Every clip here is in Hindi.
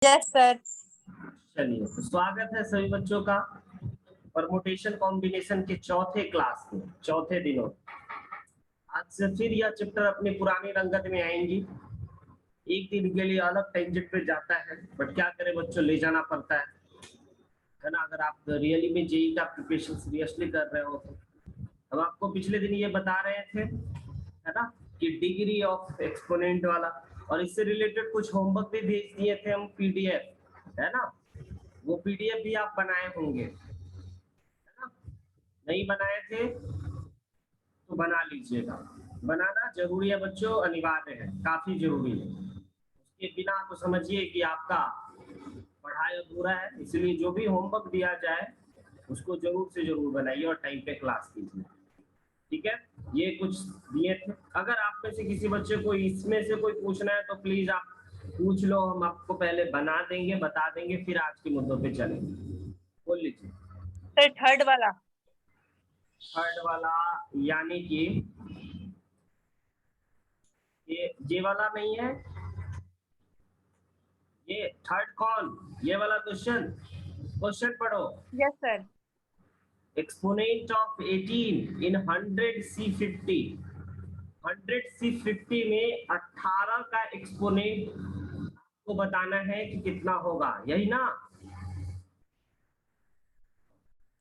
Yes sir. चलिए, तो स्वागत है सभी बच्चों का परमुटेशन कॉम्बिनेशन के चौथे क्लास में, चौथे दिनों। आज से फिर यह चैप्टर अपनी पुरानी रंगत में आएंगी। एक दिन के लिए अलग टेंजेंट पे जाता है, बट क्या करें बच्चों, ले जाना पड़ता है ना। अगर आप रियली में जेई का प्रिपरेशन सीरियसली कर रहे हो तो हम आपको पिछले दिन ये बता रहे थे, है ना, कि डिग्री ऑफ एक्सपोनेंट वाला, और इससे रिलेटेड कुछ होमवर्क भी भेज दिए थे हम पीडीएफ, है ना। वो पीडीएफ भी आप बनाए होंगे, है ना। नहीं बनाए थे तो बना लीजिएगा। बनाना जरूरी है बच्चों, अनिवार्य है, काफी जरूरी है। उसके बिना तो समझिए कि आपका पढ़ाई अधूरा है। इसलिए जो भी होमवर्क दिया जाए उसको जरूर से जरूर बनाइए और टाइम पे क्लास कीजिए, ठीक है। ये कुछ दिए थे। अगर आप में से किसी बच्चे को इसमें से कोई पूछना है तो प्लीज आप पूछ लो, हम आपको पहले बना देंगे, बता देंगे, फिर आज के मुद्दों पे चलेंगे। बोल लीजिए सर थर्ड वाला। थर्ड वाला यानी कि ये वाला नहीं है, ये थर्ड कौन, ये वाला क्वेश्चन। क्वेश्चन पढ़ो। Yes sir. Exponent of 18 in 100 C50। 100 C50 में 18 का एक्सपोनेंट को बताना है कि कितना होगा, यही ना।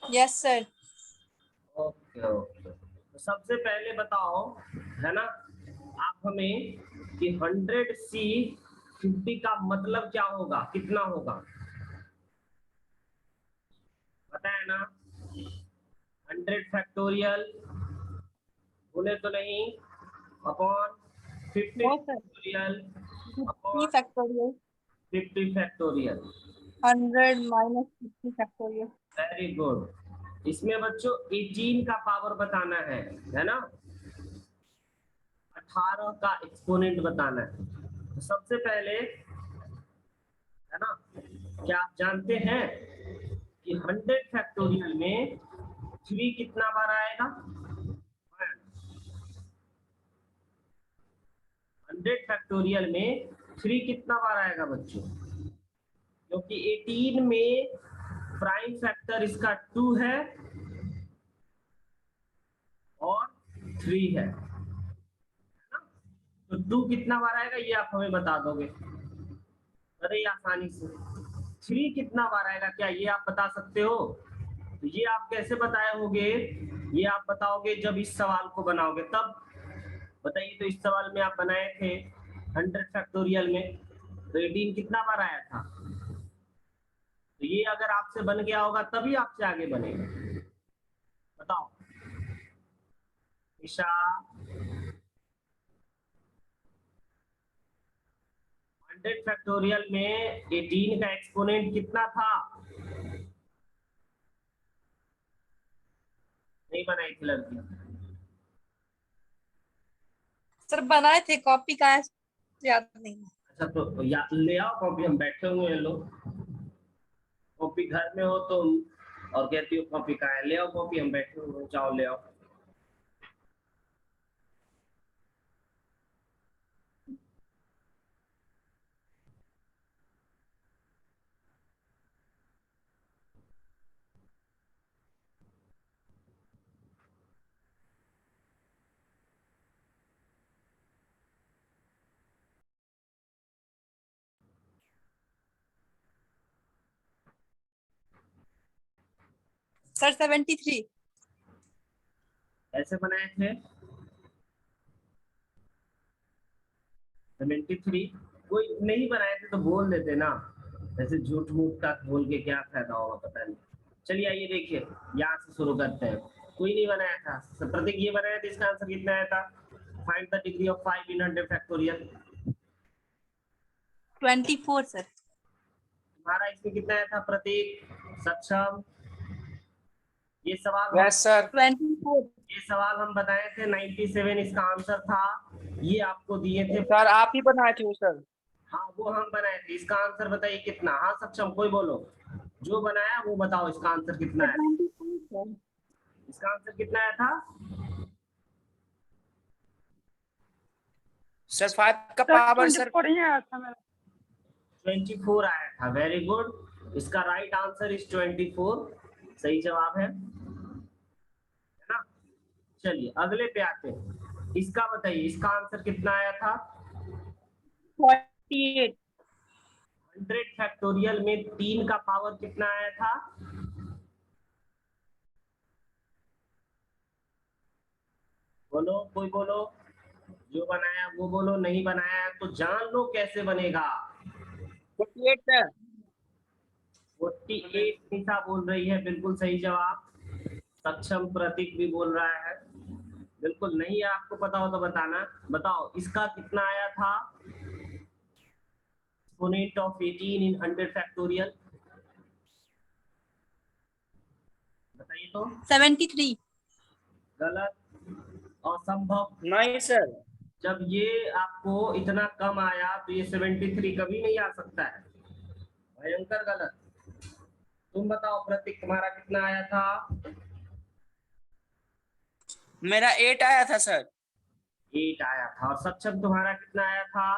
Yes sir. ओके ओके, तो सबसे पहले बताओ, है ना, आप हमें कि 100 C50 का मतलब क्या होगा, कितना होगा, पता है ना। 100 फैक्टोरियल बोले तो नहीं, upon 50 yes sir. Factorial 50 upon factorial. 50 factorial. 100 minus 50 factorial. Very good. इसमें बच्चों 18 का पावर बताना है ना। 18 का एक्सपोनेंट बताना है। तो सबसे पहले, है ना, क्या आप जानते हैं कि 100 फैक्टोरियल में 3 कितना बार आएगा। 100 फैक्टोरियल में 3 कितना बार आएगा बच्चों, क्योंकि 18 में प्राइम फैक्टर इसका 2 है और 3 है ना। तो 2 कितना बार आएगा ये आप हमें बता दोगे, अरे आसानी से। 3 कितना बार आएगा क्या ये आप बता सकते हो। तो ये आप कैसे बताए होगे, ये आप बताओगे जब इस सवाल को बनाओगे तब। बताइए, तो इस सवाल में आप बनाए थे 100 फैक्टोरियल में, तो 18 कितना बार आया था। तो ये अगर आपसे बन गया होगा तभी आपसे आगे बनेगा। बताओ ईशा। 100 फैक्टोरियल में 18 का एक्सपोनेंट कितना था। नहीं बनाई थी लड़की। सर बनाए थे, कॉपी का है, याद नहीं। अच्छा, तो या ले आओ कॉपी, हम बैठे हुए हैं लोग। कॉपी घर में हो तो, और कहती हो कॉपी कहाँ है, ले आओ कॉपी, हम बैठे हुए हैं, जाओ ले आओ। सर 73। ऐसे बनाए थे 73। कोई नहीं बनाए थे तो बोल देते ना, ऐसे झूठ मूठ का बोल के क्या फायदा होगा, पता नहीं। चलिए आइए देखिए, यहाँ से शुरू करते हैं। कोई नहीं बनाया था, प्रतीक ये बनाया था, इसका आंसर कितना आया था। Find the degree of 5 in 100 factorial. 24 sir. तुम्हारा इसमें कितना आया था प्रतीक, सक्षम। ये सवाल हम यस सर। 24। ये सवाल हम बताए थे 97 इसका आंसर था। ये आपको दिए थे। सर आप ही बनाए थे सर। हाँ वो हम बनाए थे, इसका आंसर बताइए कितना। हाँ सक्षम, कोई बोलो, जो बनाया वो बताओ, इसका आंसर कितना है। 24 इसका आंसर कितना आया था। सर 5 का पावर सर 24 ही आया था मेरा। 24 आया था। वेरी गुड, इसका राइट आंसर इज 24, सही जवाब है ना। चलिए अगले पे आते हैं, इसका बताइए, इसका आंसर कितना आया था? 48। 100 फैक्टोरियल में 3 का पावर कितना आया था? बोलो, कोई बोलो, जो बनाया वो बोलो, नहीं बनाया तो जान लो कैसे बनेगा। 48 सर। 48 निशा बोल रही है, बिल्कुल सही जवाब। सक्षम प्रतीक भी बोल रहा है, बिल्कुल नहीं है। आपको पता हो तो बताना। बताओ इसका कितना आया था? एक्सपोनेंट ऑफ 18 इन 100 फैक्टोरियल, बताइए तो। 73। गलत, असंभव। नहीं सर। जब ये आपको इतना कम आया तो ये 73 कभी नहीं आ सकता है, भयंकर गलत। तुम बताओ प्रतीक, तुम्हारा कितना आया था? मेरा 8 आया था सर। 8 आया था। और सक्षम तुम्हारा कितना आया था?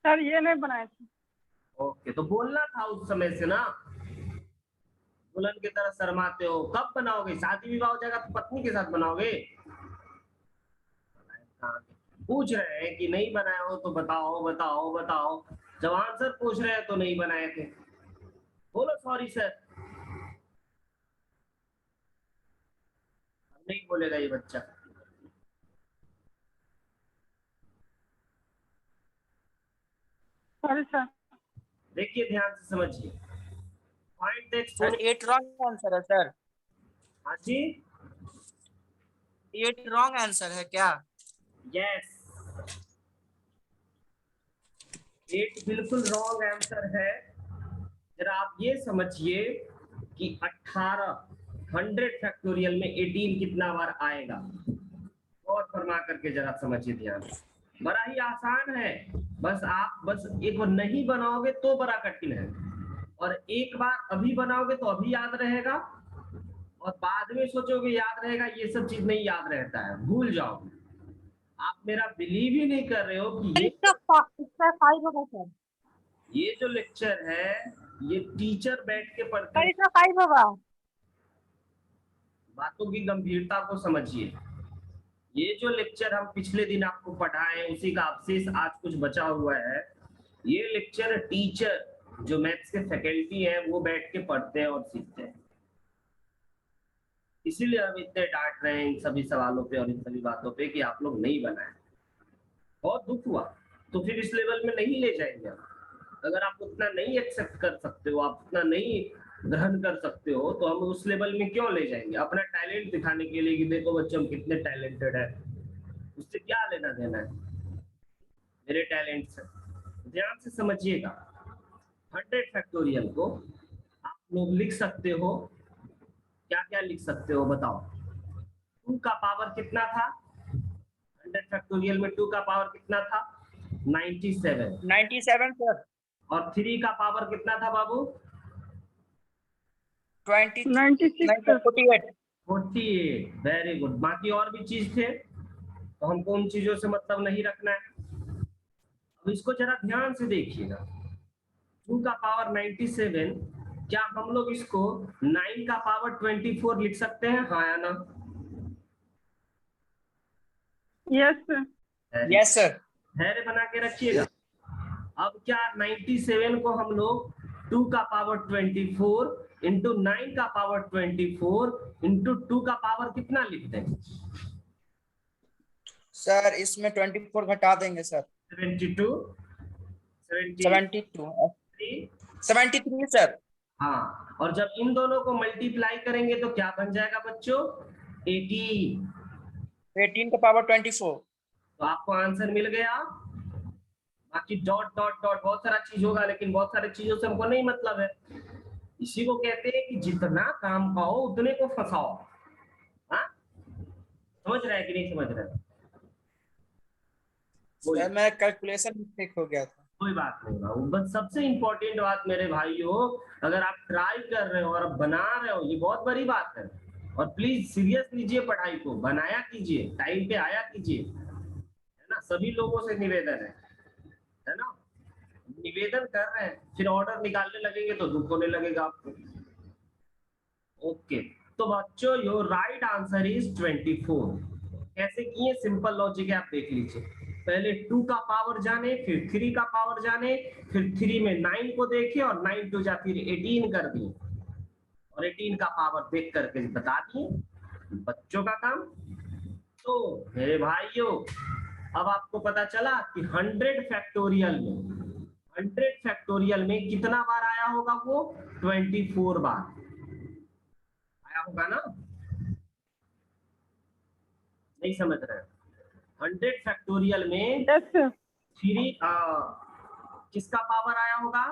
सर ये नहीं बनाए थे। ओके, तो बोलना था उस समय से ना, दुल्हन की तरह शर्माते हो। कब बनाओगे? शादी विवाह हो जाएगा तो पत्नी के साथ बनाओगे। पूछ रहे हैं कि नहीं बनाए हो तो बताओ बताओ बताओ, जब आंसर पूछ रहे हैं तो नहीं बनाए थे, बोलो सॉरी सर। नहीं बोलेगा ये बच्चा। Sorry sir. देखिए ध्यान से समझिए, पॉइंट सर 8 रॉन्ग आंसर है सर। हाँ जी, 8 रॉन्ग आंसर है क्या? यस, 8 बिल्कुल रॉन्ग आंसर है। जरा आप ये समझिए कि 18 100 फैक्टोरियल में 18 कितना बार आएगा, और फरमा करके जरा समझिए ध्यान से। बड़ा ही आसान है, बस आप बस एक बार नहीं बनाओगे तो बड़ा कठिन है, और एक बार अभी बनाओगे तो अभी याद रहेगा, और बाद में सोचोगे याद रहेगा, ये सब चीज नहीं याद रहता है, भूल जाओगे। आप मेरा बिलीव ही नहीं कर रहे हो कि इसका 5 होगा सर। ये जो लेक्चर है ये टीचर बैठ के पढ़ते सर हैं। इसका 5 होगा। बातों की गंभीरता को समझिए। ये जो लेक्चर हम पिछले दिन आपको पढ़ाए उसी का अवशेष आज कुछ बचा हुआ है। ये लेक्चर टीचर जो मैथ्स के फैकल्टी है वो बैठ के पढ़ते हैं और सीखते हैं, इसीलिए हम इतने डांट रहे हैं इन सभी सवालों पे और इन सभी बातों पे कि आप लोग नहीं बनाए। बहुत दुख हुआ, तो फिर इस लेवल में नहीं ले जाएंगे हम। अगर आप उतना नहीं एक्सेप्ट कर सकते हो, आप उतना नहीं ग्रहण कर सकते हो, तो हम उस लेवल में क्यों ले जाएंगे? अपना टैलेंट दिखाने के लिए कि देखो बच्चे हम कितने टैलेंटेड है, उससे क्या लेना देना है मेरे टैलेंट से। ध्यान से समझिएगा, 100 फैक्टोरियल को आप लोग लिख सकते हो, क्या क्या लिख सकते हो बताओ। 2 का पावर कितना था? 100 फैक्टोरियल में 2 का पावर कितना था? 97। 97 सर। और 3 का पावर कितना था बाबू? 20 96 नहीं, 48। 48। Very good. बाकी और भी चीज थे तो हमको उन चीजों से मतलब नहीं रखना है। अब इसको जरा ध्यान से देखिएगा, 2 का पावर 97, क्या हम लोग इसको 9 का पावर 24 लिख सकते हैं, हाँ या ना? Yes sir. Yes sir. धैर्य बना के रखिएगा। अब क्या 97 को हम लोग 2 का पावर 24 इंटू 9 का पावर 24 इंटू 2 का पावर कितना लिख दें? सर इसमें 24 घटा देंगे सर। 72, 72 73। 73 सर। हाँ, और जब इन दोनों को मल्टीप्लाई करेंगे तो क्या बन जाएगा बच्चों? 18। 18 का पावर 24। तो आपको आंसर मिल गया। बाकी डॉट डॉट डॉट बहुत सारा चीज होगा, लेकिन बहुत सारी चीजों से हमको नहीं मतलब है। इसी को कहते हैं कि जितना काम पाओ उतने को फंसाओ। हाँ, समझ रहे हैं कि नहीं समझ रहे? सर मेरा कैलकुलेशन मिस्टेक हो गया था। कोई बात नहीं बाबू, बस सबसे इंपॉर्टेंट बात मेरे भाइयों, अगर आप ट्राई कर रहे हो और आप बना रहे हो, ये बहुत बड़ी बात है। और प्लीज सीरियस लीजिए पढ़ाई को, बनाया कीजिए, टाइम पे आया कीजिए, है ना, सभी लोगों से निवेदन है। निवेदन कर रहे हैं, फिर ऑर्डर निकालने लगेंगे तो दुख होने लगेगा आपको। ओके, तो बच्चों योर राइट आंसर इज 24। कैसे किए? सिंपल लॉजिक है, आप देख लीजिए। पहले 2 का पावर जाने, फिर 3 का पावर जाने, फिर 3 में 9 को देखे और 9 टू जा फिर 18 कर दिए और 18 का पावर देख करके बता दिए। बच्चों का काम। तो मेरे भाइयों, अब आपको पता चला कि 100 फैक्टोरियल में कितना बार आया होगा? वो 24 बार आया होगा ना? नहीं समझ रहे? 100 फैक्टोरियल में 3 किसका पावर आया होगा?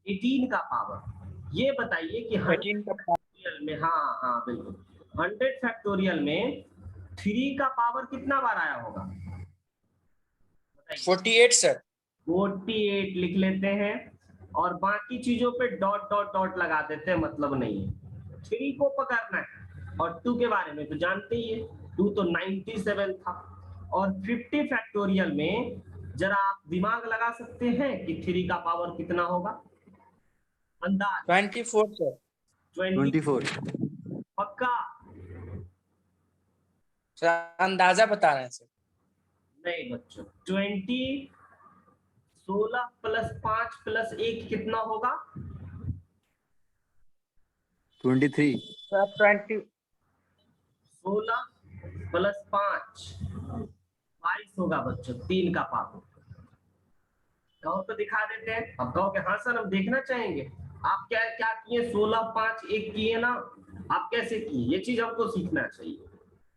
18 का पावर। ये बताइए कि 100 फैक्टोरियल में, हाँ बिल्कुल, 100 फैक्टोरियल में 3 का पावर कितना बार आया होगा? 48 सर। 48 लिख लेते हैं और बाकी चीजों पे डॉट डॉट डॉट लगा देते हैं, मतलब नहीं है। 3 को पकड़ना है और 2 के बारे में तो जानते ही है, 2 तो 97 था। और 50 फैक्टोरियल में जरा आप दिमाग लगा सकते हैं कि 3 का पावर कितना होगा? अंदाज। 24 सर। 24 पक्का? सर अंदाजा बता रहे हैं सर। नहीं बच्चों, 20 16 प्लस 5 प्लस 1 कितना होगा? 23 सर 20 16 प्लस 5 22 होगा बच्चों, 3 का पावर। कहो तो दिखा देते हैं। अब कहो कि हाँ सर हम देखना चाहेंगे, आप क्या क्या किए? 16 5 1 किए ना, आप कैसे किए? ये चीज हमको सीखना चाहिए,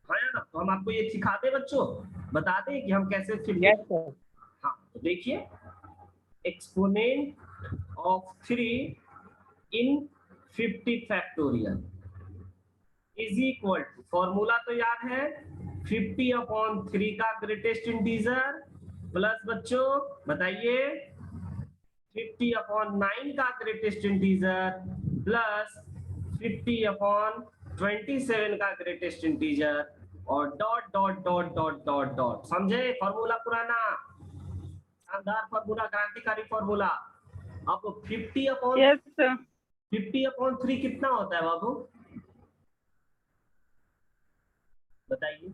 है ना? तो हम आपको ये सिखा दे बच्चों, बता दें कि हम कैसे फिर। Yes sir. हाँ तो देखिए, exponent of 3 in 50 factorial is equal to, formula तो याद है, 50/3 का ग्रेटेस्ट इंटीजर प्लस बच्चों बताइए 50/9 का ग्रेटेस्ट इंटीजर प्लस 50/27 का ग्रेटेस्ट इंटीजर और dot dot dot dot dot dot. समझे? फॉर्मूला पुराना शानदार फॉर्मूला, क्रांतिकारी फॉर्मूला। अब 50/3 कितना होता है बाबू? बताइए।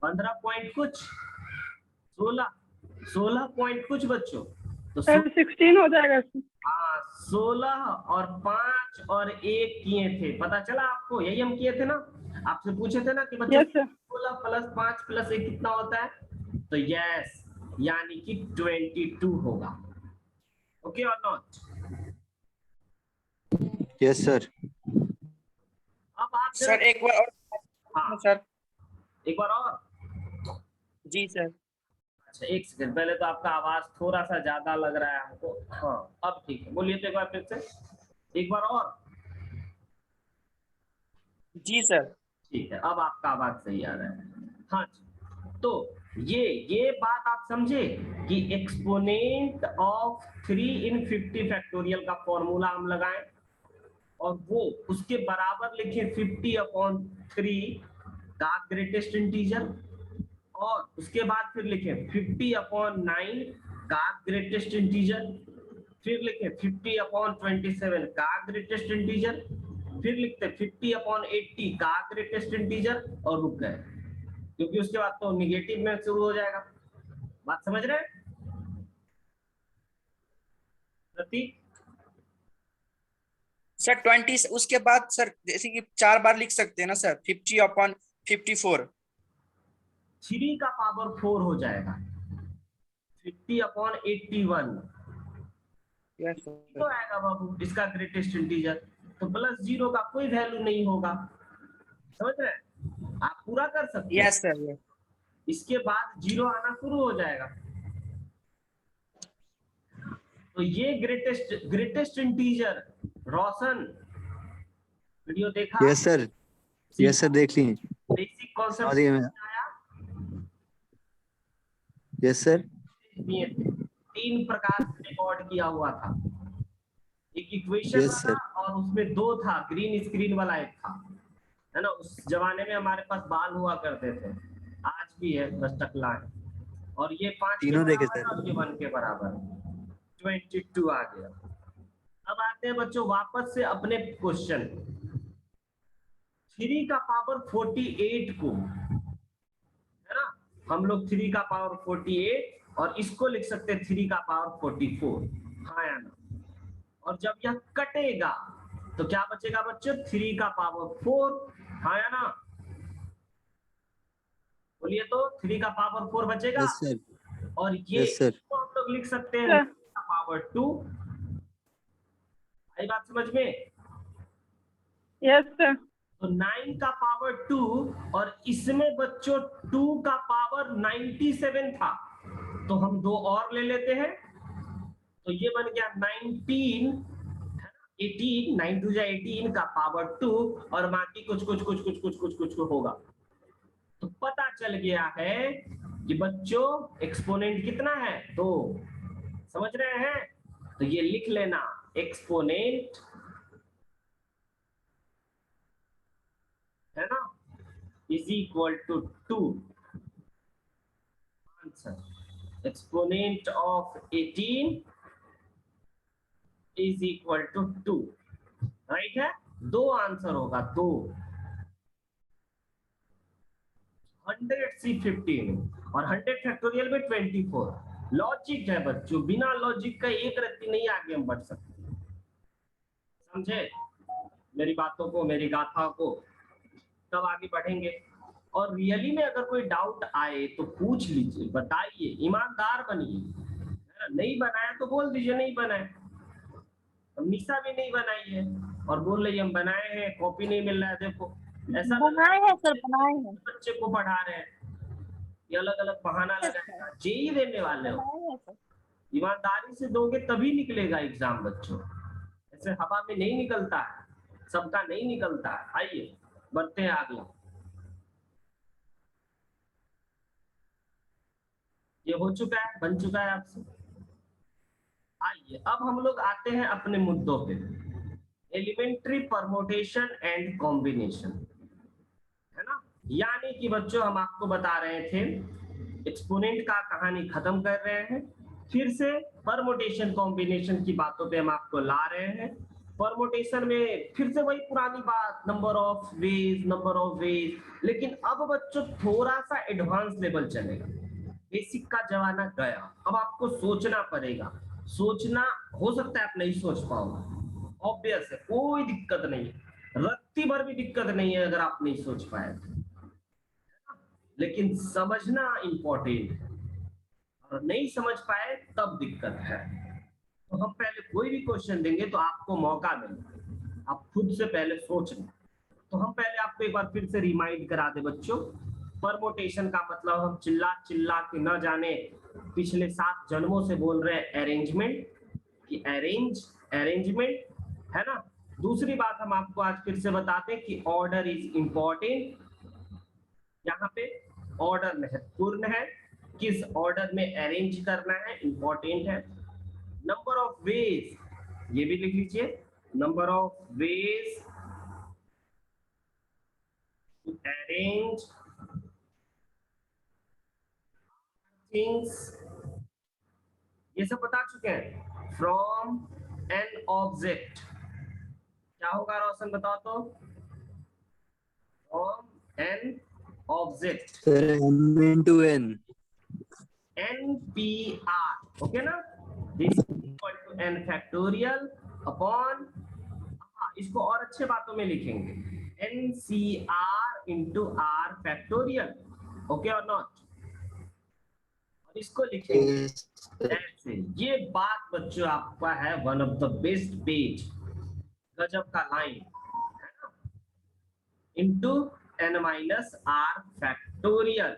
पंद्रह पॉइंट कुछ, 16 पॉइंट कुछ बच्चों, तो 16 हो जाएगा। हाँ 16 और 5 और 1 किए थे, पता चला आपको? यही हम किए थे ना, आपसे पूछे थे ना कि बच्चों 16 प्लस 5 प्लस 1 कितना होता है? तो यस, यानी कि 22 होगा। ओके और नॉट? Yes sir. अब आप सर एक बार और। हाँ सर एक बार और। जी सर। अच्छा एक सेकंड, पहले तो आपका आवाज थोड़ा सा ज्यादा लग रहा है हमको। हाँ अब ठीक है, बोलिए तो एक बार फिर से, एक बार और। जी सर। ठीक है, अब आपका आवाज सही आ रहा है। हाँ जी, तो ये बात आप समझे कि एक्सपोनेंट ऑफ 3 इन 50 फैक्टोरियल का फॉर्मूला हम लगाएं और वो उसके बराबर लिखें 50/3 का ग्रेटेस्ट इंटीजर, और उसके बाद फिर लिखें 50/9 का ग्रेटेस्ट इंटीजर, फिर लिखें 50/27 का ग्रेटेस्ट इंटीजर, फिर लिखते 50/80 का ग्रेटेस्ट इंटीजर और रुक गए, क्योंकि उसके बाद तो निगेटिव में शुरू हो जाएगा। बात समझ रहे हैं प्रतीक? सर 20 उसके बाद सर जैसे कि 4 बार लिख सकते हैं ना सर, 50/54। 3 का पावर 4 हो जाएगा, 50/81 यस तो आएगा बाबू इसका ग्रेटेस्ट इंटीजर, तो प्लस 0 का कोई वैल्यू नहीं होगा। समझ रहे हैं? आप पूरा कर सकते हैं। Yes sir. इसके बाद 0 आना शुरू हो जाएगा। तो ये ग्रेटेस्ट इंटीजर, रोशन वीडियो देखा? Yes sir. यस सर, देख लिए। बेसिक कॉन्सेप्ट आया? Yes sir. 3 प्रकार से रिकॉर्ड किया हुआ था, एक इक्वेशन Yes, वाला और उसमें 2 था, ग्रीन स्क्रीन वाला एक था, है ना? उस जमाने में हमारे पास बाल हुआ करते थे, आज भी है, बस टकला है। और ये 5 के तीनों देखे बराबर सर। और ये 1 के बराबर, 22 आ गया। अब आते हैं बच्चों वापस से अपने क्वेश्चन। 3 का पावर 48 को, है ना, हम लोग 3 का पावर 48 और इसको लिख सकते हैं 3 का पावर 44, हाँ या ना। और जब यह कटेगा तो क्या बचेगा बच्चों? 3 का पावर 4, हाँ या ना। बोलिए तो 3 का पावर 4 बचेगा। Yes sir. और ये यस सर। इसको हम लोग लिख सकते हैं 9 का पावर 2। आई बात समझ में? Yes sir. तो 9 का पावर 2 और इसमें बच्चों 2 का पावर 97 था, तो हम 2 और ले लेते हैं, तो ये बन गया 19, 18, 9 2 18 का पावर 2 और बाकी कुछ होगा। तो पता चल गया है कि बच्चों एक्सपोनेंट कितना है? 2। समझ रहे हैं? तो ये लिख लेना, एक्सपोनेंट, है ना, is equal to 2। Answer exponent of 18 is equal to 2, right है। 2 आंसर होगा, 2। 100 से 15 और 100 फैक्टोरियल में 24। लॉजिक है बच्चों, बिना लॉजिक का एक रत्ती नहीं आगे हम बढ़ सकते। समझे मेरी बातों को, मेरी गाथा को? तब आगे बढ़ेंगे। और रियली में अगर कोई डाउट आए तो पूछ लीजिए, बताइए, ईमानदार बनिए, है ना? नहीं बनाया तो बोल दीजिए नहीं बनाए। निशा भी नहीं बनाई है और बोल रही हम बनाए हैं, कॉपी नहीं मिल रहा है, देखो ऐसा बनाए हैं सर, बनाए हैं। बच्चे को पढ़ा रहे हैं, ये अलग अलग बहाना लगाएगा। जेई देने वाले हो, बनाए हैं सर। ईमानदारी से दोगे तभी निकलेगा एग्जाम बच्चों, ऐसे हवा में नहीं निकलता है, सबका नहीं निकलता है। आइए बढ़ते हैं आगे। ये हो चुका है, बन चुका है आपसे। आइए अब हम लोग आते हैं अपने मुद्दों पे। एलिमेंट्री परमोटेशन एंड कॉम्बिनेशन, है ना। यानी कि बच्चों हम आपको बता रहे थे, एक्सपोनेंट का कहानी खत्म कर रहे हैं, फिर से परमोटेशन कॉम्बिनेशन की बातों पे हम आपको ला रहे हैं। परमोटेशन में फिर से वही पुरानी बात, नंबर ऑफ वेज, लेकिन अब बच्चों थोड़ा सा एडवांस लेवल चलेगा। बेसिक का जमाना गया, अब आपको सोचना पड़ेगा। सोचना, हो सकता है आप नहीं सोच पाओगे, ऑब्वियस है, कोई दिक्कत नहीं है, रत्ती भर भी दिक्कत नहीं है अगर आप नहीं सोच पाए तो। लेकिन समझना इंपॉर्टेंट है, और नहीं समझ पाए तब दिक्कत है। तो हम पहले कोई भी क्वेश्चन देंगे तो आपको मौका देंगे, आप खुद से पहले सोचना। तो हम पहले आपको एक बार फिर से रिमाइंड करा दे बच्चों। परमोटेशन का मतलब हम चिल्ला चिल्ला के न जाने पिछले 7 जन्मों से बोल रहे हैं अरेंजमेंट, कि अरेंजमेंट, है ना। दूसरी बात हम आपको आज फिर से बताते हैं कि ऑर्डर इज इंपॉर्टेंट। यहाँ पे ऑर्डर महत्वपूर्ण है, किस ऑर्डर में अरेंज करना है इंपॉर्टेंट है। नंबर ऑफ वेज, ये भी लिख लीजिए, number of ways to arrange things, ये सब बता चुके हैं। फ्रॉम एन ऑब्जेक्ट, क्या होगा रोशन बताओ तो? From an object, sir m into n। NPR, okay ना। This equal to n factorial upon, इसको और अच्छे बातों में लिखेंगे, NCR into R factorial, okay और नॉट। और इसको लिखेंगे ऐसे। ये बात बच्चों आपका है one of the best page, गजब का लाइन, है ना। Into n minus r factorial,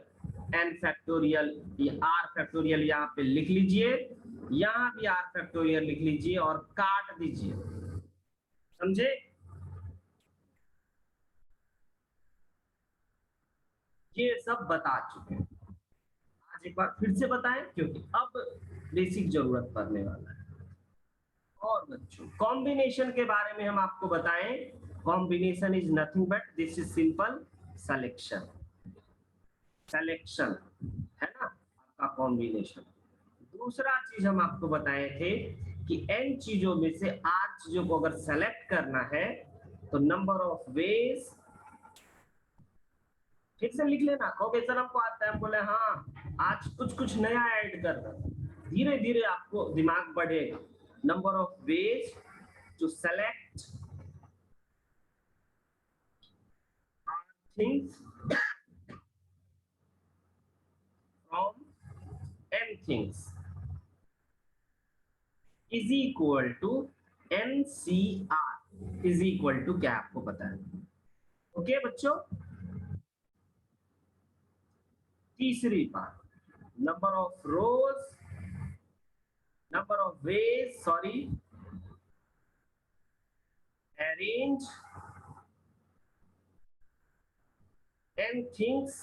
n factorial, ये r फैक्टोरियल यहाँ पे लिख लीजिए, यहाँ भी r फैक्टोरियल लिख लीजिए और काट दीजिए, समझे। ये सब बता चुके हैं, आज एक बार फिर से बताएं क्योंकि अब बेसिक जरूरत पड़ने वाला है। और बच्चों कॉम्बिनेशन के बारे में हम आपको बताएं, combination is nothing but this is simple selection. Selection, है ना, आपका कॉम्बिनेशन। दूसरा चीज हम आपको बताए थे कि n चीजों में से 8 चीजों को अगर सेलेक्ट करना है तो नंबर ऑफ वेज, फिर से लिख लेना। कहोगे सर हमको आता है, हम बोले हाँ आज कुछ कुछ नया ऐड करना, धीरे धीरे आपको दिमाग बढ़ेगा। Number of ways to select things from n things is equal to NCR is equal to क्या आपको पता है? ओके बच्चों, तीसरी बात, number of rose, number of veg, sorry, arrange n things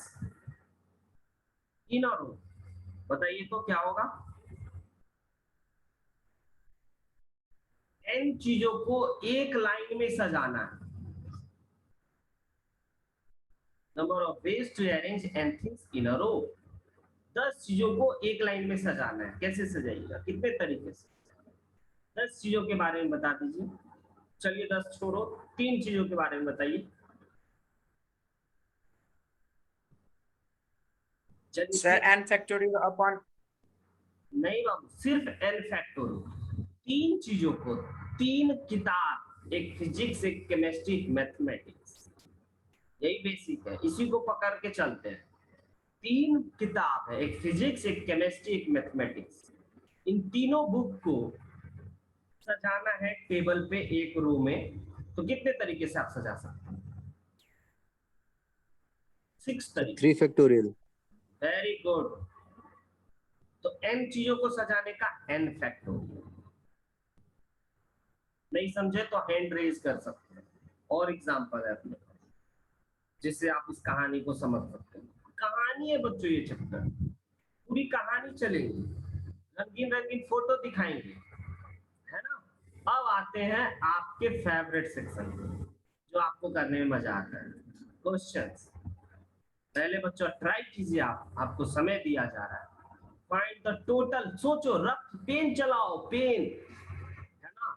in a row। बताइए तो क्या होगा? n चीजों को एक लाइन में सजाना है। Number of ways to arrange n things in a row। 10 चीजों को एक लाइन में सजाना है। कैसे सजाइएगा, कितने तरीके से? 10 चीजों के बारे में बता दीजिए। चलिए 10 छोड़ो, 3 चीजों के बारे में बताइए। सर n फैक्टोरियल अपॉन, नहीं बाबू, सिर्फ n फैक्टोरियल। 3 चीजों को, 3 किताब, एक फिजिक्स, एक केमिस्ट्री, एक मैथमेटिक्स, यही बेसिक है, इसी को पकड़ के चलते हैं। 3 किताब है, एक फिजिक्स, एक केमिस्ट्री, एक मैथमेटिक्स। इन तीनों बुक को सजाना है टेबल पे एक रो में, तो कितने तरीके से आप सजा सकते हैं? 6 तरीके। 3 factorial। Very good. तो n चीजों को सजाने का n फैक्टोरियल। नहीं समझे तो हैंड रेज कर सकते हैं। और एग्जांपल है अपने पास जिससे आप इस कहानी को समझ सकते हैं। कहानी है बच्चों, ये चैप्टर पूरी कहानी चलेगी, रंगीन रंगीन फोटो दिखाएंगे, है ना। अब आते हैं आपके फेवरेट सेक्शन जो आपको करने में मजा आता है, क्वेश्चंस। पहले बच्चों ट्राई कीजिए, आपको समय दिया जा रहा है। फाइंड द टोटल, सोचो, रफ पेन चलाओ, पेन, है ना।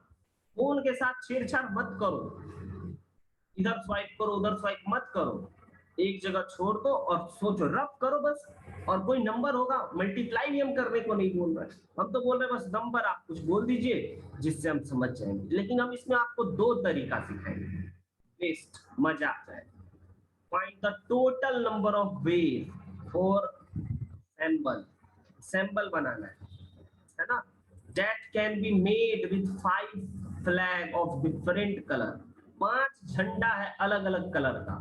फोन के साथ छेड़छाड़ मत करो, इधर स्वाइप करो उधर स्वाइप मत करो, एक जगह छोड़ दो और सोचो, रफ करो बस। और कोई नंबर होगा, मल्टीप्लाई भी हम करने को नहीं बोल रहे, हम तो बोल रहे हैं बस नंबर आप कुछ बोल दीजिए जिससे हम समझ जाएंगे। लेकिन हम इसमें आपको 2 तरीका सिखाएंगे, बेस्ट मजा आता है। Find the total number of ways for sample, sample बनाना है ना। That can be made with 5 flag of different colour. 5 झंडा है अलग अलग कलर का,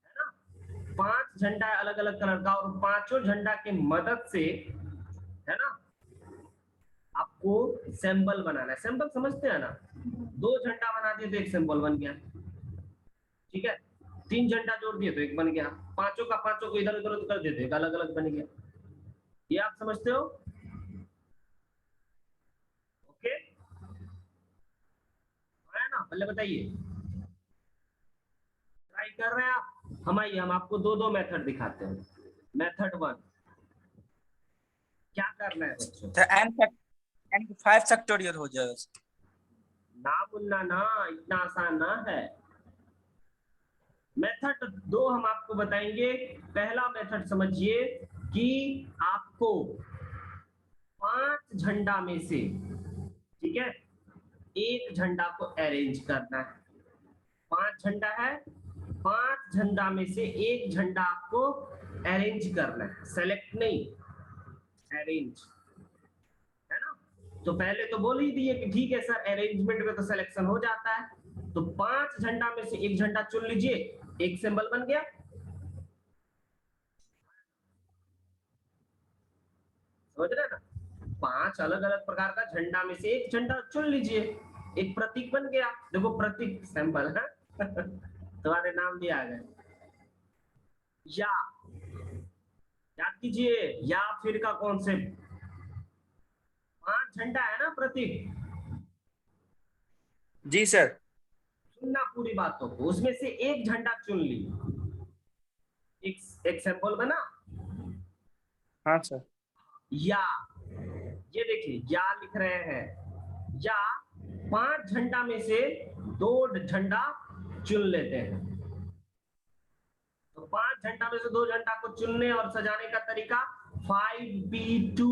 है ना। 5 झंडा है अलग अलग कलर का, और पांचों झंडा के मदद से, है ना, आपको सिंबल बनाना है। सिंबल समझते हैं ना, 2 झंडा बना दिए तो एक सिंबल बन गया, ठीक है। 3 झंडा जोड़ दिए तो एक बन गया, पांचों का पांचों को इधर उधर कर देते एक अलग अलग बन गया। ये आप समझते हो? ओके है ना। पहले बताइए, ट्राई कर रहे हैं आप? हम आइए, हम आपको 2 मेथड दिखाते हैं। मेथड 1 क्या करना है बच्चों? n 5 फैक्टोरियल हो जाएगा ना मुन्ना ना, इतना आसान ना है। मेथड 2 हम आपको बताएंगे। पहला मेथड समझिए कि आपको 5 झंडा में से, ठीक है, एक झंडा को अरेंज करना है। 5 झंडा है, 5 झंडा में से एक झंडा आपको अरेंज करना है, सेलेक्ट नहीं, अरेंज, है ना। तो पहले तो बोल ही दिए कि ठीक है सर, अरेंजमेंट में तो सिलेक्शन हो जाता है। तो 5 झंडा में से एक झंडा चुन लीजिए, एक सिंबल बन गया। समझ रहे ना, 5 अलग अलग प्रकार का झंडा में से एक झंडा चुन लीजिए, एक प्रतीक बन गया। देखो प्रतीक सिंबल है तुम्हारे नाम भी आ गए। या याद कीजिए, या फिर का कॉन्सेप्ट, 5 झंडा है ना प्रतीक। जी सर। सुनना पूरी बातों को, उसमें से एक झंडा चुन ली, एक सिंबल बना, हाँ सर। या ये देखिए या लिख रहे हैं, या 5 झंडा में से 2 झंडा चुन लेते हैं। तो 5 झंडा में से 2 झंडा को चुनने और सजाने का तरीका 5B2,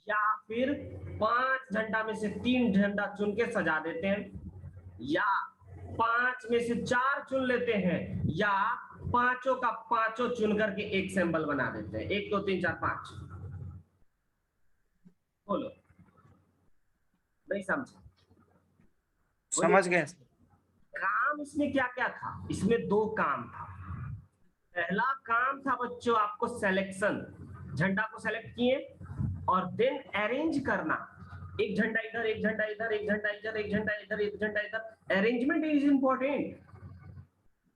या फिर 5 झंडा में से 3 झंडा चुन के सजा देते हैं, या 5 में से 4 चुन लेते हैं, या पांचों का पांचों चुन करके एक सिंबल बना देते हैं। 1 2 3 4 5। बोलो, नहीं समझे? समझ गए सर। काम इसमें क्या क्या था? इसमें 2 काम था। पहला काम था बच्चों आपको सिलेक्शन, झंडा को सेलेक्ट किए और देन अरेंज करना, एक झंडा इधर, एक झंडा इधर, एक झंडा इधर, एक झंडा इधर, एक झंडा इधर। अरेंजमेंट इज इंपॉर्टेंट,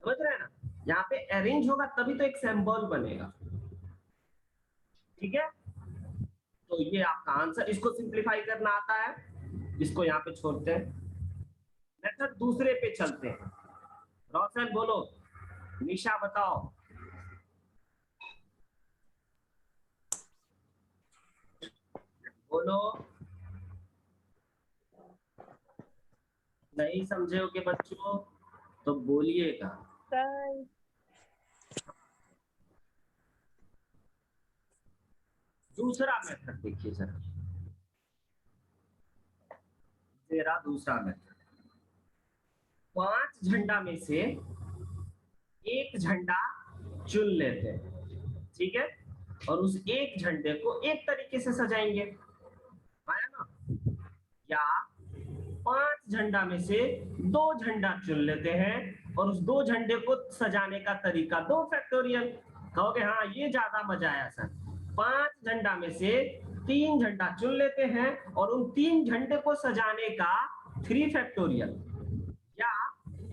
समझ रहे हैं ना? यहाँ पे अरेंज होगा तभी तो एक सिंबल बनेगा, ठीक है? तो ये आपका आंसर। इसको सिंप्लीफाई करना आता है, इसको यहाँ पे छोड़ते हैं। मेथड दूसरे पे चलते हैं। रोशन बोलो, निशा बताओ। बोलो, नहीं समझे हो के बच्चों तो बोलिएगा। सर दूसरा मेथड देखिए जरा, तेरा दूसरा मेथड। 5 झंडा में से 1 झंडा चुन लेते हैं, ठीक है? और उस एक झंडे को एक तरीके से सजाएंगे, आया ना? या 5 झंडा में से 2 झंडा चुन लेते हैं और उस 2 झंडे को सजाने का तरीका 2 फैक्टोरियल। कहोगे हाँ ये ज्यादा मजा आया सर। 5 झंडा में से 3 झंडा चुन लेते हैं और उन 3 झंडे को सजाने का 3 फैक्टोरियल। या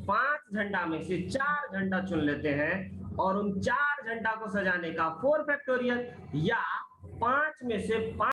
5 झंडा में से 4 झंडा चुन लेते हैं और उन 4 झंडा को सजाने का 4 फैक्टोरियल। या 5 में से 5